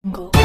वक्फ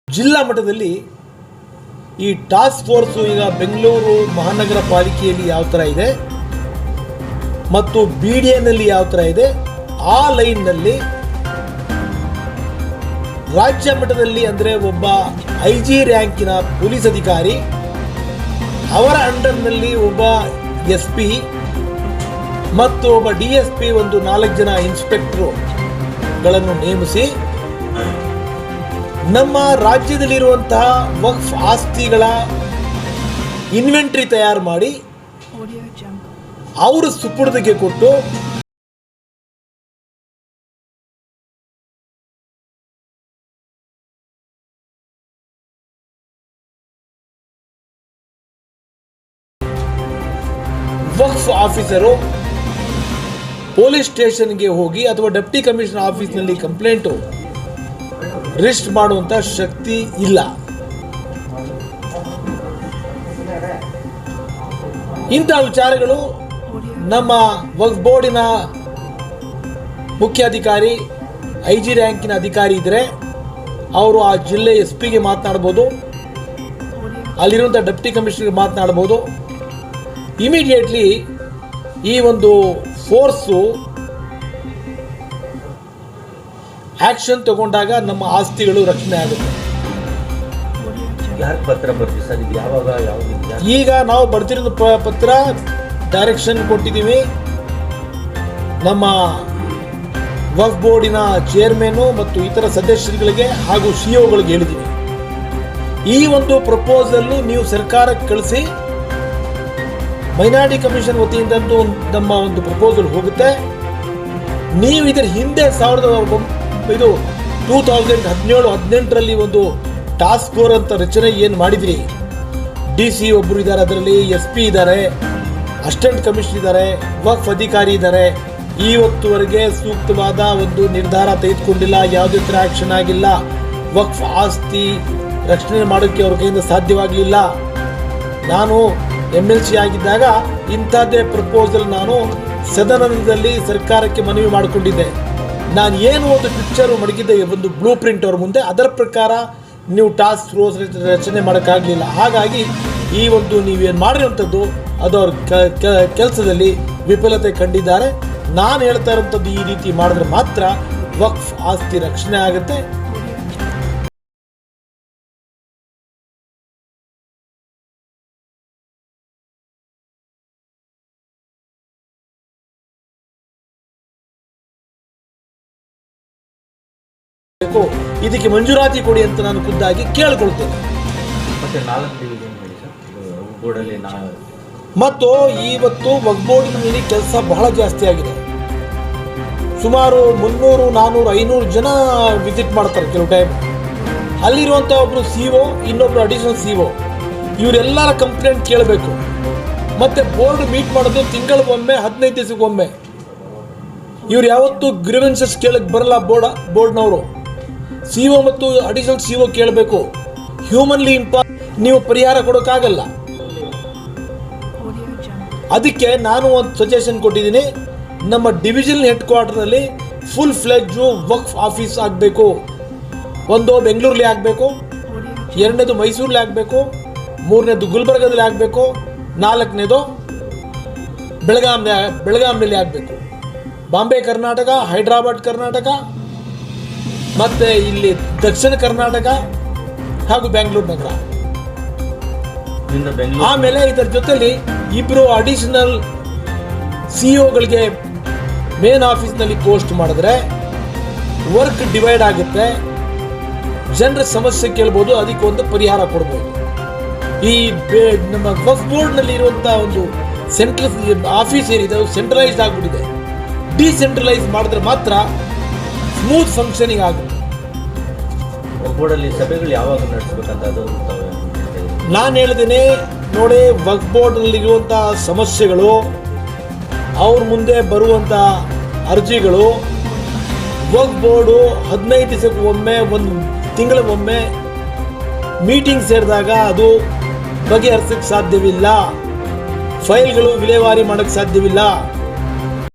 ಜಿಲ್ಲಾ ಮಟ್ಟದಲ್ಲಿ ಈ ಟಾಸ್ಕ್ ಫೋರ್ಸ್ ಈಗ ಬೆಂಗಳೂರು ಮಹಾನಗರ ಪಾಲಿಕೆಯಲ್ಲಿ ಯಾವ ಥರ ಇದೆ ಮತ್ತು BDAನಲ್ಲಿ ಯಾವ ಥರ ಇದೆ, ಆ ಲೈನ್ನಲ್ಲಿ ರಾಜ್ಯ ಮಟ್ಟದಲ್ಲಿ ಅಂದರೆ ಒಬ್ಬ IG ರ್ಯಾಂಕಿನ ಪೊಲೀಸ್ ಅಧಿಕಾರಿ, ಅವರ ಅಂಡರ್ನಲ್ಲಿ ಒಬ್ಬ SP ಮತ್ತು ಒಬ್ಬ DSP, ಒಂದು 4 ಜನ ಇನ್ಸ್ಪೆಕ್ಟರ್ಗಳನ್ನು ನೇಮಿಸಿ ನಮ್ಮ ರಾಜ್ಯದಲ್ಲಿರುವಂತಹ ವಕ್ಫ್ ಆಸ್ತಿಗಳ ಇನ್ವೆಂಟ್ರಿ ತಯಾರು ಮಾಡಿ ಅವರು ಸುಪುರ್ದಿಗೆ ಕೊಟ್ಟು ವಕ್ಫ್ ಆಫೀಸರು ಪೊಲೀಸ್ ಸ್ಟೇಷನ್ಗೆ ಹೋಗಿ ಅಥವಾ ಡೆಪ್ಟಿ ಕಮಿಷನರ್ ಆಫೀಸ್ನಲ್ಲಿ ಕಂಪ್ಲೇಂಟು ರಿಜಿಸ್ಟರ್ ಮಾಡುವಂಥ ಶಕ್ತಿ ಇಲ್ಲ. ಇಂಥ ವಿಚಾರಗಳು ನಮ್ಮ ವಕ್ಫ್ ಬೋರ್ಡಿನ ಮುಖ್ಯಾಧಿಕಾರಿ IG ರ್ಯಾಂಕಿನ ಅಧಿಕಾರಿ ಇದ್ದರೆ ಅವರು ಆ ಜಿಲ್ಲೆ SPಗೆ ಮಾತನಾಡ್ಬೋದು, ಅಲ್ಲಿರುವಂಥ ಡೆಪ್ಟಿ ಕಮಿಷನರ್ಗೆ ಮಾತನಾಡ್ಬೋದು. ಇಮಿಡಿಯೇಟ್ಲಿ ಈ ಒಂದು ಫೋರ್ಸು ಆಕ್ಷನ್ ತಗೊಂಡಾಗ ನಮ್ಮ ಆಸ್ತಿಗಳು ರಕ್ಷಣೆ ಆಗುತ್ತೆ. ಈಗ ನಾವು ಬರ್ತಿರೋ ಪತ್ರ ಡೈರೆಕ್ಷನ್ ಕೊಟ್ಟಿದ್ದೀವಿ. ನಮ್ಮ ವಕ್ಫ್ ಬೋರ್ಡಿನ ಚೇರ್ಮನ್ನು ಮತ್ತು ಇತರ ಸದಸ್ಯರುಗಳಿಗೆ ಹಾಗೂ CEOಗಳಿಗೆ ಹೇಳಿದ್ದೀವಿ, ಈ ಒಂದು ಪ್ರಪೋಸಲ್ ನೀವು ಸರ್ಕಾರಕ್ಕೆ ಕಳಿಸಿ. ಮೈನಾರಿಟಿ ಕಮಿಷನ್ ವತಿಯಿಂದ ನಮ್ಮ ಒಂದು ಪ್ರಪೋಸಲ್ ಹೋಗುತ್ತೆ. ನೀವು ಇದರ ಹಿಂದೆ 2017-18ರಲ್ಲಿ ಒಂದು ಟಾಸ್ಕ್ ಫೋರ್ಸ್ ಅಂತ ರಚನೆ ಏನು ಮಾಡಿದ್ರಿ, DC ಒಬ್ಬರು ಇದ್ದಾರೆ, ಅದರಲ್ಲಿ SP ಇದ್ದಾರೆ, ಅಸಿಸ್ಟೆಂಟ್ ಕಮಿಷನರ್ ಇದ್ದಾರೆ, ವಕ್ಫ್ ಅಧಿಕಾರಿ ಇದ್ದಾರೆ. ಇವತ್ತುವರೆಗೆ ಸೂಕ್ತವಾದ ಒಂದು ನಿರ್ಧಾರ ತೆಗೆದುಕೊಂಡಿಲ್ಲ, ಯಾವುದೇ ಥರ ಆಕ್ಷನ್ ಆಗಿಲ್ಲ. ವಕ್ಫ್ ಆಸ್ತಿ ರಕ್ಷಣೆ ಮಾಡೋಕ್ಕೆ ಅವ್ರ ಕೈಯಿಂದ ಸಾಧ್ಯವಾಗಲಿಲ್ಲ. ನಾನು MLC ಆಗಿದ್ದಾಗ ಇಂಥದ್ದೇ ಪ್ರಪೋಸಲ್ ನಾನು ಸದನದಲ್ಲಿ ಸರ್ಕಾರಕ್ಕೆ ಮನವಿ ಮಾಡಿಕೊಂಡಿದ್ದೆ. ನಾನು ಏನು ಒಂದು ಪಿಕ್ಚರು ಮಡಗಿದ್ದೆ, ಒಂದು ಬ್ಲೂ ಪ್ರಿಂಟ್ ಅವ್ರ ಮುಂದೆ, ಅದರ ಪ್ರಕಾರ ನೀವು ಟಾಸ್ಕ್ ಫೋರ್ಸ್ ರಚನೆ ಮಾಡೋಕ್ಕಾಗಲಿಲ್ಲ. ಹಾಗಾಗಿ ಈ ಒಂದು ನೀವೇನು ಮಾಡಿರುವಂಥದ್ದು ಅದು ಅವ್ರ ಕೆಲಸದಲ್ಲಿ ವಿಫಲತೆ ಕಂಡಿದ್ದಾರೆ. ನಾನು ಹೇಳ್ತಾ ಇರೋಂಥದ್ದು ಈ ರೀತಿ ಮಾಡಿದ್ರೆ ಮಾತ್ರ ವಕ್ಫ್ ಆಸ್ತಿ ರಕ್ಷಣೆ ಆಗುತ್ತೆ. ಇದಕ್ಕೆ ಮಂಜೂರಾತಿ ಕೊಡಿ ಅಂತ ನಾನು ಖುದ್ದಾಗಿ ಕೇಳಿಕೊಳ್ತೇನೆ. ಮತ್ತು ಇವತ್ತು ವಕ್ಫ್ ಬೋರ್ಡಿನಲ್ಲಿ ಕೆಲಸ ಬಹಳ ಜಾಸ್ತಿ ಆಗಿದೆ. ಸುಮಾರು 300, 400, 500 ಜನ ವಿಸಿಟ್ ಮಾಡ್ತಾರೆ ಕೆಲವು ಟೈಮ್. ಅಲ್ಲಿರುವಂಥ ಒಬ್ಬರು CEO, ಇನ್ನೊಬ್ರು ಅಡಿಷನಲ್ CEO, ಇವರೆಲ್ಲರ ಕಂಪ್ಲೇಂಟ್ ಕೇಳಬೇಕು. ಮತ್ತು ಬೋರ್ಡ್ ಮೀಟ್ ಮಾಡೋದು ತಿಂಗಳಿಗೊಮ್ಮೆ, 15 ದಿವಸಕ್ಕೊಮ್ಮೆ. ಇವ್ರು ಯಾವತ್ತೂ ಗ್ರೀವೆನ್ಸಸ್ ಕೇಳಕ್ಕೆ ಬರಲ್ಲ. ಬೋರ್ಡ್ನವರು CEO ಮತ್ತು ಅಡಿಷನಲ್ CEO ಕೇಳಬೇಕು. ಹ್ಯೂಮನ್ಲಿ ನೀವು ಪರಿಹಾರ ಕೊಡೋಕ್ಕಾಗಲ್ಲ. ಅದಕ್ಕೆ ನಾನು ಒಂದು ಸಜೆಷನ್ ಕೊಟ್ಟಿದ್ದೀನಿ, ನಮ್ಮ ಡಿವಿಷನ್ ಹೆಡ್ ಕ್ವಾರ್ಟರ್ನಲ್ಲಿ ಫುಲ್ ಫ್ಲೆಡ್ಜು ವಕ್ಫ್ ಆಫೀಸ್ ಆಗಬೇಕು. ಒಂದು ಬೆಂಗಳೂರಲ್ಲಿ ಆಗಬೇಕು, ಎರಡನೇದು ಮೈಸೂರಲ್ಲಿ ಆಗಬೇಕು, ಮೂರನೇದು ಗುಲ್ಬರ್ಗದಲ್ಲಿ ಆಗಬೇಕು, ನಾಲ್ಕನೇದು ಬೆಳಗಾಂನಲ್ಲಿ ಆಗಬೇಕು. ಬಾಂಬೆ ಕರ್ನಾಟಕ, ಹೈದರಾಬಾದ್ ಕರ್ನಾಟಕ, ಮತ್ತು ಇಲ್ಲಿ ದಕ್ಷಿಣ ಕರ್ನಾಟಕ ಹಾಗೂ ಬೆಂಗಳೂರು ನಗರ. ಆಮೇಲೆ ಇದರ ಜೊತೆಲಿ ಇಬ್ಬರು ಅಡಿಷನಲ್ ಸಿಇಒಗಳಿಗೆ ಮೇನ್ ಆಫೀಸ್ನಲ್ಲಿ ಪೋಸ್ಟ್ ಮಾಡಿದ್ರೆ ವರ್ಕ್ ಡಿವೈಡ್ ಆಗುತ್ತೆ. ಜನರ ಸಮಸ್ಯೆ ಕೇಳ್ಬೋದು, ಅದಕ್ಕೆ ಒಂದು ಪರಿಹಾರ ಕೊಡ್ಬೋದು. ಈ ನಮ್ಮ ವಕ್ಫ್ ಬೋರ್ಡ್ನಲ್ಲಿ ಇರುವಂಥ ಒಂದು ಸೆಂಟ್ರಲ್ ಆಫೀಸ್ ಏನಿದೆ ಅದು ಸೆಂಟ್ರಲೈಸ್ಡ್ ಆಗಿಬಿಟ್ಟಿದೆ. ಡಿಸೆಂಟ್ರಲೈಸ್ ಮಾಡಿದ್ರೆ ಮಾತ್ರ ಸ್ಮೂತ್ ಫಂಕ್ಷನಿಂಗ್ ಆಗುತ್ತೆ. ಬೋರ್ಡಲ್ಲಿ ಸಭೆಗಳು ಯಾವಾಗ ನಡೆಸಬೇಕಂತ ಅದು ನಾನು ಹೇಳ್ತೀನಿ ನೋಡಿ, ವಕ್ಫ್ ಬೋರ್ಡ್ನಲ್ಲಿರುವಂಥ ಸಮಸ್ಯೆಗಳು, ಅವ್ರ ಮುಂದೆ ಬರುವಂಥ ಅರ್ಜಿಗಳು ವಕ್ಫ್ ಬೋರ್ಡು 15 ದಿವಸಕ್ಕೆ ಒಮ್ಮೆ, ಒಂದು ತಿಂಗಳಿಗೊಮ್ಮೆ ಮೀಟಿಂಗ್ ಸೇರಿದಾಗ ಅದು ಬಗೆಹರಿಸಕ್ಕೆ ಸಾಧ್ಯವಿಲ್ಲ. ಫೈಲ್ಗಳು ವಿಲೇವಾರಿ ಮಾಡೋಕ್ಕೆ ಸಾಧ್ಯವಿಲ್ಲ.